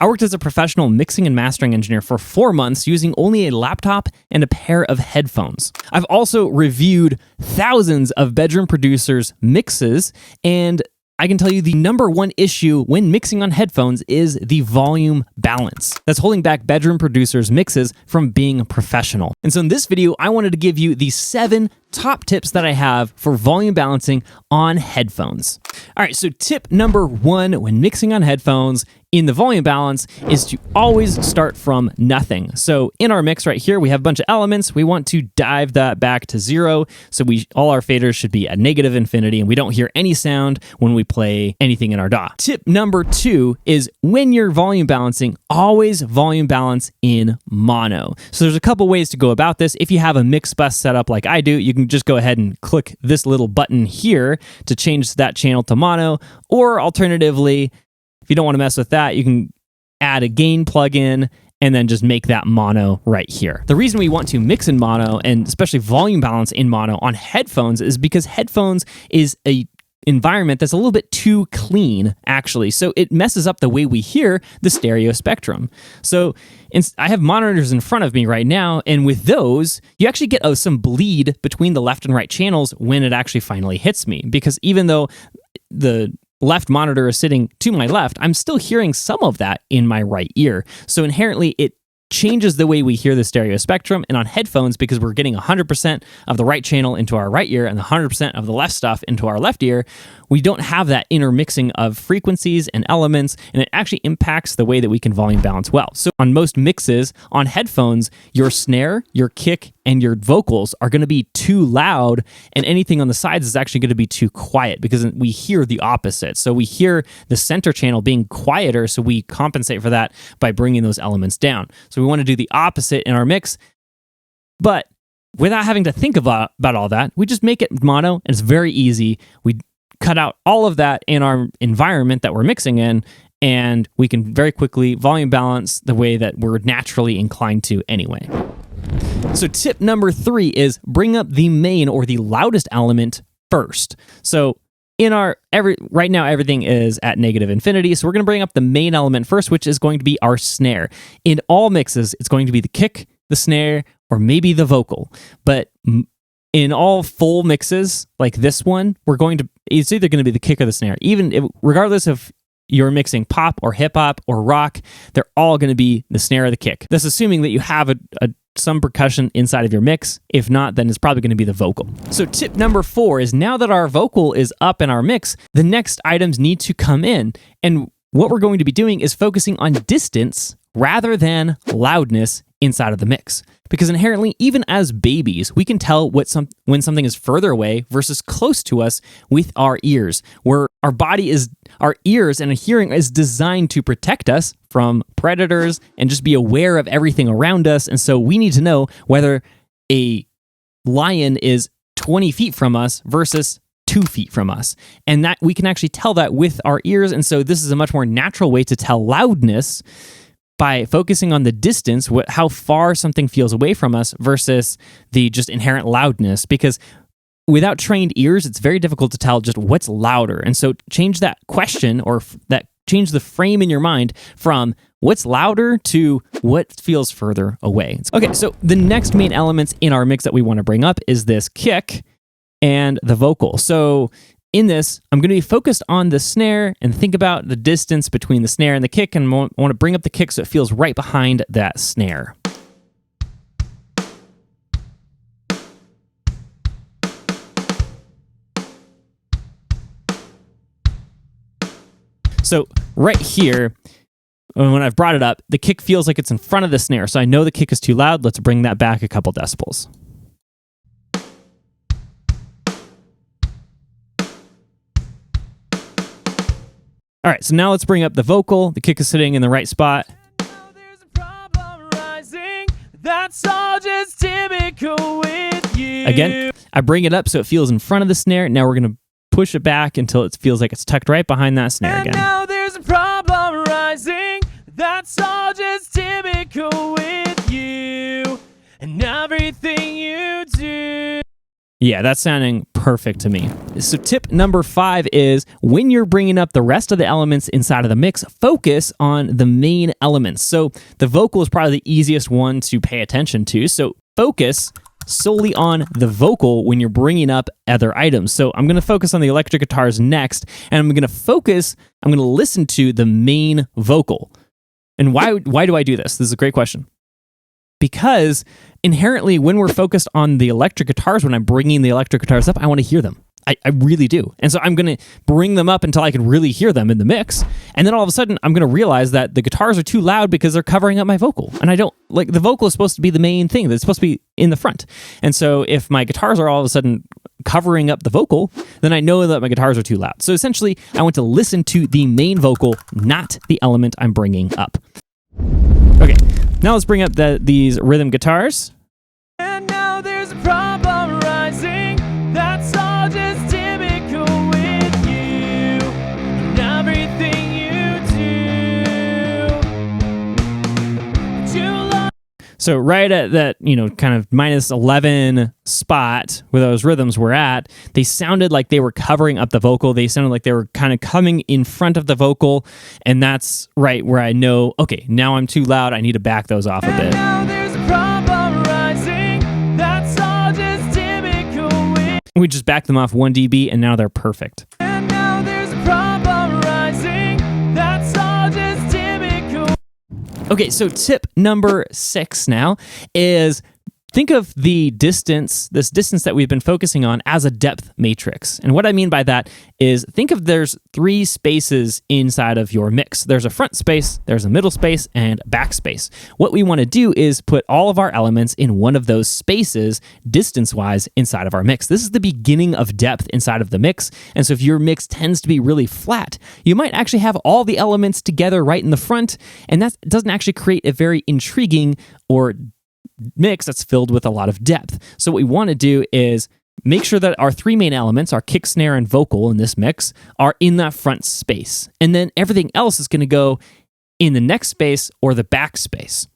I worked as a professional mixing and mastering engineer for 4 months using only a laptop and a pair of headphones. I've also reviewed thousands of bedroom producers' mixes, and I can tell you the number one issue when mixing on headphones is the volume balance. That's holding back bedroom producers' mixes from being professional. And so in this video, I wanted to give you the 7 top tips that I have for volume balancing on headphones. All right, so tip number 1 when mixing on headphones in the volume balance is to always start from nothing. So in our mix right here, we have a bunch of elements. We want to dive that back to 0. So all our faders should be at negative infinity, and we don't hear any sound when we play anything in our DAW. Tip number 2 is when you're volume balancing, always volume balance in mono. So there's a couple ways to go about this. If you have a mix bus set up like I do, you can just go ahead and click this little button here to change that channel to mono, or alternatively, if you don't want to mess with that, you can add a gain plugin and then just make that mono right here. The reason we want to mix in mono, and especially volume balance in mono on headphones, is because headphones is a environment that's a little bit too clean, actually. So it messes up the way we hear the stereo spectrum. So I have monitors in front of me right now, and with those, you actually get some bleed between the left and right channels when it actually finally hits me. Because even though the left monitor is sitting to my left, I'm still hearing some of that in my right ear. So inherently, it changes the way we hear the stereo spectrum. And on headphones, because we're getting 100% of the right channel into our right ear and 100% of the left stuff into our left ear, we don't have that intermixing of frequencies and elements, and it actually impacts the way that we can volume balance well. So on most mixes on headphones, your snare, your kick, and your vocals are going to be too loud, and anything on the sides is actually going to be too quiet because we hear the opposite. So we hear the center channel being quieter, so we compensate for that by bringing those elements down. So we want to do the opposite in our mix, but without having to think about all that, we just make it mono, and it's very easy. We cut out all of that in our environment that we're mixing in, and we can very quickly volume balance the way that we're naturally inclined to anyway. So tip number 3 is bring up the main or the loudest element first. So right now everything is at negative infinity, so we're going to bring up the main element first, which is going to be our snare. In all mixes, it's going to be the kick, the snare, or maybe the vocal. But in all full mixes like this one, it's either going to be the kick or the snare. Regardless of you're mixing pop or hip hop or rock, they're all going to be the snare or the kick. That's assuming that you have some percussion inside of your mix. If not, then it's probably going to be the vocal. So tip number 4 is now that our vocal is up in our mix, the next items need to come in. And what we're going to be doing is focusing on distance rather than loudness inside of the mix. Because inherently, even as babies, we can tell when something is further away versus close to us with our ears, where our ears and hearing is designed to protect us from predators and just be aware of everything around us. And so we need to know whether a lion is 20 feet from us versus 2 feet from us. And that we can actually tell that with our ears. And so this is a much more natural way to tell loudness by focusing on the distance, how far something feels away from us versus the just inherent loudness. Because without trained ears, it's very difficult to tell just what's louder. And so change that question or change the frame in your mind from what's louder to what feels further away. Okay, so the next main elements in our mix that we want to bring up is this kick and the vocal. So in this, I'm going to be focused on the snare and think about the distance between the snare and the kick, and want to bring up the kick so it feels right behind that snare. So right here, when I've brought it up, the kick feels like it's in front of the snare. So I know the kick is too loud. Let's bring that back a couple decibels. All right, so now let's bring up the vocal. The kick is sitting in the right spot. There's a problem rising. That's all just typical with you. Again, I bring it up so it feels in front of the snare. Now we're going to push it back until it feels like it's tucked right behind that snare again. Now there's a problem rising. That's all just typical with you and everything you do. Yeah, that's sounding perfect to me. So tip number 5 is when you're bringing up the rest of the elements inside of the mix, focus on the main elements. So the vocal is probably the easiest one to pay attention to. So focus solely on the vocal when you're bringing up other items. So I'm going to focus on the electric guitars next, and I'm going to listen to the main vocal. And why do I do this? This is a great question. Because inherently, when we're focused on the electric guitars, when I'm bringing the electric guitars up, I want to hear them. I really do. And so I'm going to bring them up until I can really hear them in the mix. And then all of a sudden, I'm going to realize that the guitars are too loud because they're covering up my vocal. And I don't, like, the vocal is supposed to be the main thing. That's supposed to be in the front. And so if my guitars are all of a sudden covering up the vocal, then I know that my guitars are too loud. So essentially, I want to listen to the main vocal, not the element I'm bringing up. Okay, now let's bring up these rhythm guitars. And now there's a problem rising. That's all just typical with you and everything you do. Too long. So right at that, kind of minus 11 spot where those rhythms were at, they sounded like they were covering up the vocal. They sounded like they were kind of coming in front of the vocal. And that's right where I know, okay, now I'm too loud. I need to back those off a bit. Now there's a problem rising. That's all just typical with. We just backed them off 1 dB and now they're perfect. And now there's a problem rising. That's all just typical. Okay, so tip number 6 now is think of this distance that we've been focusing on as a depth matrix. And what I mean by that is think of there's 3 spaces inside of your mix. There's a front space, there's a middle space, and back space. What we want to do is put all of our elements in one of those spaces distance-wise inside of our mix. This is the beginning of depth inside of the mix. And so if your mix tends to be really flat, you might actually have all the elements together right in the front, and that doesn't actually create a very intriguing or mix that's filled with a lot of depth. So what we want to do is make sure that our 3 main elements, our kick, snare, and vocal in this mix, are in that front space. And then everything else is going to go in the next space or the back space.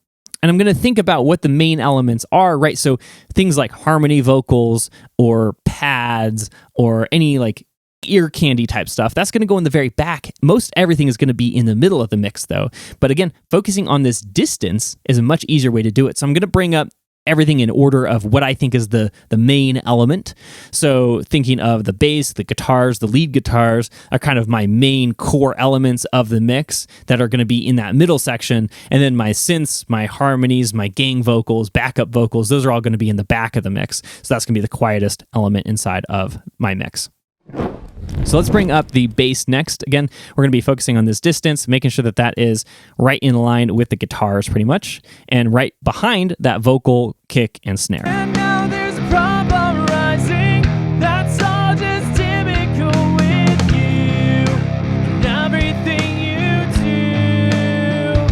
And I'm going to think about what the main elements are, right? So things like harmony vocals or pads or any like ear candy type stuff, that's going to go in the very back. Most everything is going to be in the middle of the mix though. But again, focusing on this distance is a much easier way to do it. So I'm going to bring up everything in order of what I think is the main element. So thinking of the bass, the guitars, the lead guitars are kind of my main core elements of the mix that are going to be in that middle section. And then my synths, my harmonies, my gang vocals, backup vocals, those are all going to be in the back of the mix. So that's going to be the quietest element inside of my mix. So let's bring up the bass next. Again, we're going to be focusing on this distance, making sure that that is right in line with the guitars pretty much, and right behind that vocal, kick, and snare. And now there's a problem rising. That's all just typical with you and everything you do.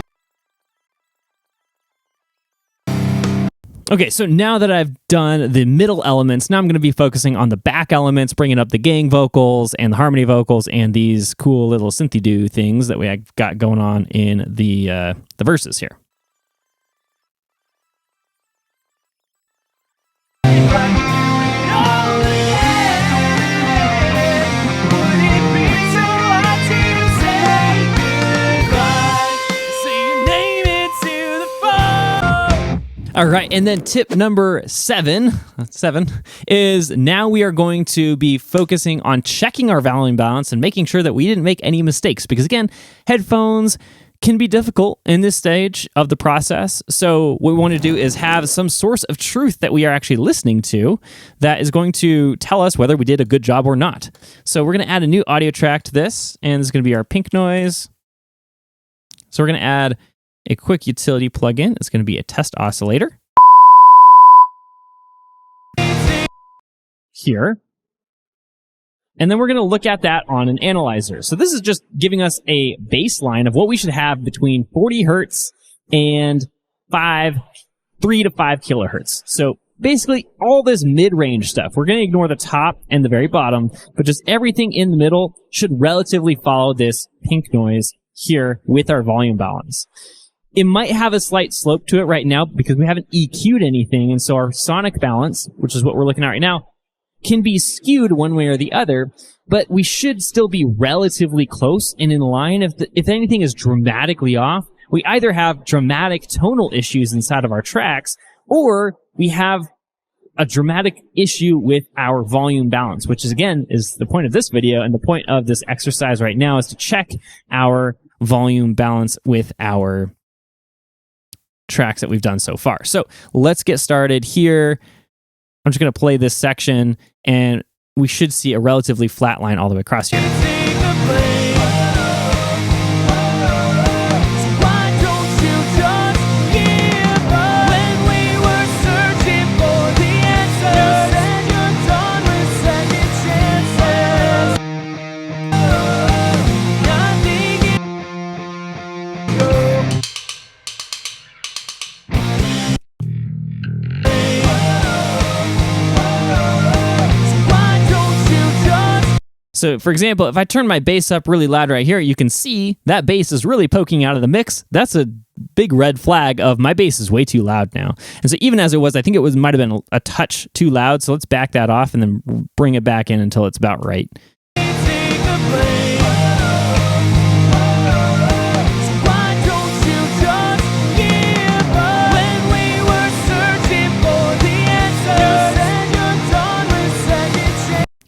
Okay, so now that I've done the middle elements, now I'm going to be focusing on the back elements, bringing up the gang vocals and the harmony vocals and these cool little synthy-doo things that we got going on in the verses here. All right, and then tip number 7 is now we are going to be focusing on checking our volume balance and making sure that we didn't make any mistakes. Because again, headphones can be difficult in this stage of the process. So what we want to do is have some source of truth that we are actually listening to that is going to tell us whether we did a good job or not. So we're going to add a new audio track to this, and this is going to be our pink noise. So we're going to add a quick utility plugin. It's going to be a test oscillator here. And then we're going to look at that on an analyzer. So this is just giving us a baseline of what we should have between 40 hertz and 3 to 5 kilohertz. So basically all this mid-range stuff. We're going to ignore the top and the very bottom, but just everything in the middle should relatively follow this pink noise here with our volume balance. It might have a slight slope to it right now because we haven't EQ'd anything, and so our sonic balance, which is what we're looking at right now, can be skewed one way or the other, but we should still be relatively close and in line. If anything is dramatically off, we either have dramatic tonal issues inside of our tracks, or we have a dramatic issue with our volume balance, which is, again, is the point of this video, and the point of this exercise right now is to check our volume balance with our tracks that we've done so far. So let's get started here. I'm just going to play this section, and we should see a relatively flat line all the way across here. So, for example, if I turn my bass up really loud right here, you can see that bass is really poking out of the mix. That's a big red flag of my bass is way too loud now. And so even as it was, I think it might have been a touch too loud. So let's back that off and then bring it back in until it's about right.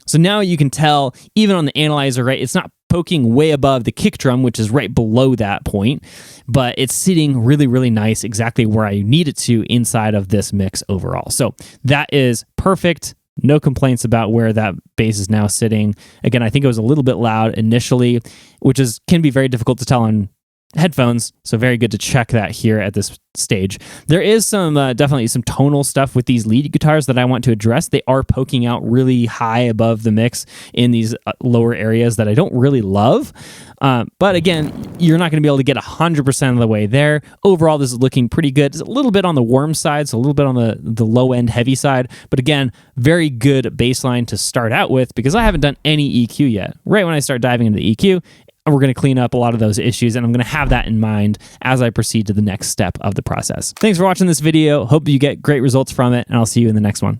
So now you can tell, even on the analyzer, right, it's not poking way above the kick drum, which is right below that point, but it's sitting really, really nice, exactly where I need it to inside of this mix overall. So that is perfect. No complaints about where that bass is now sitting. Again, I think it was a little bit loud initially, which can be very difficult to tell on headphones, so very good to check that here at this stage. There is some definitely some tonal stuff with these lead guitars that I want to address. They are poking out really high above the mix in these lower areas that I don't really love. But again, you're not going to be able to get 100% of the way there. Overall, this is looking pretty good. It's a little bit on the warm side, so a little bit on the low end heavy side. But again, very good bass line to start out with, because I haven't done any EQ yet. Right when I start diving into the EQ, we're going to clean up a lot of those issues, and I'm going to have that in mind as I proceed to the next step of the process. Thanks for watching this video. Hope you get great results from it, and I'll see you in the next one.